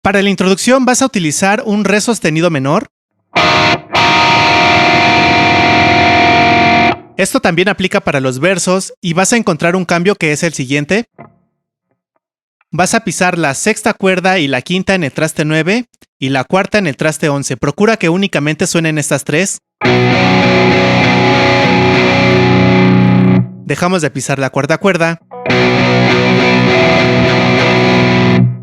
Para la introducción vas a utilizar un re sostenido menor. Esto también aplica para los versos y vas a encontrar un cambio que es el siguiente. Vas a pisar la sexta cuerda y la quinta en el traste 9 y la cuarta en el traste 11. Procura que únicamente suenen estas tres. Dejamos de pisar la cuarta cuerda.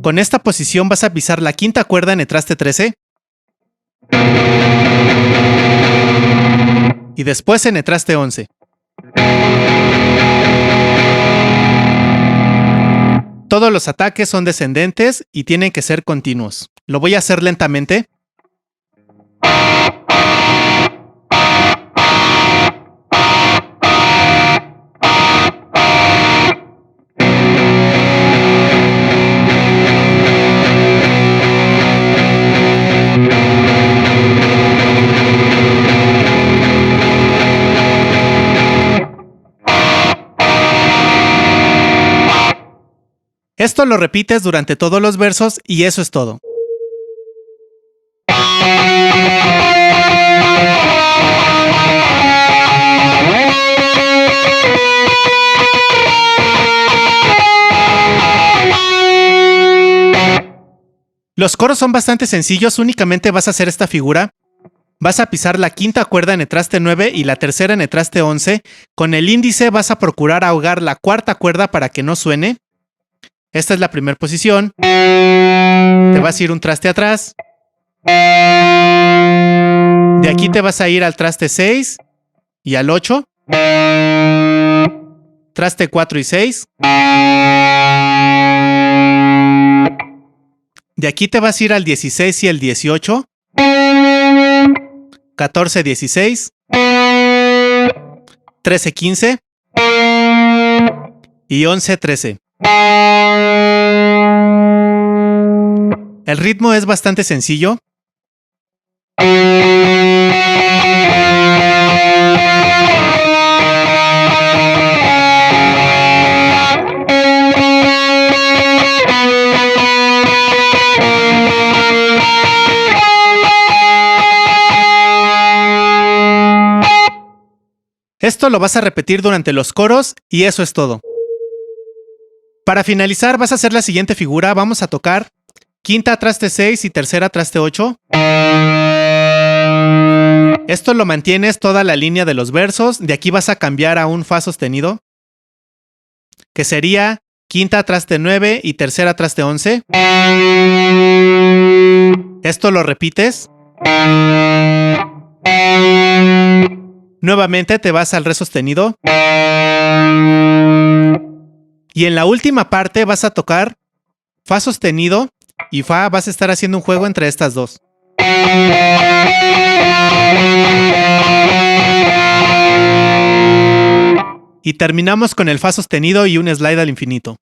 Con esta posición vas a pisar la quinta cuerda en el traste 13. Y después en el traste 11. Todos los ataques son descendentes y tienen que ser continuos. Lo voy a hacer lentamente. Esto lo repites durante todos los versos y eso es todo. Los coros son bastante sencillos, únicamente vas a hacer esta figura. Vas a pisar la quinta cuerda en el traste 9 y la tercera en el traste 11. Con el índice vas a procurar ahogar la cuarta cuerda para que no suene. Esta es la primera posición. Te vas a ir un traste atrás. De aquí te vas a ir al traste 6 y al 8. Traste 4 y 6. De aquí te vas a ir al 16 y el 18. 14, 16. 13, 15. Y 11, 13. El ritmo es bastante sencillo. Esto lo vas a repetir durante los coros y eso es todo. Para finalizar vas a hacer la siguiente figura. Vamos a tocar quinta traste 6 y tercera traste 8. Esto lo mantienes toda la línea de los versos. De aquí vas a cambiar a un fa sostenido, que sería quinta traste 9 y tercera traste 11. Esto lo repites. Nuevamente te vas al re sostenido. Y en la última parte vas a tocar fa sostenido y fa. Vas a estar haciendo un juego entre estas dos. Y terminamos con el fa sostenido y un slide al infinito.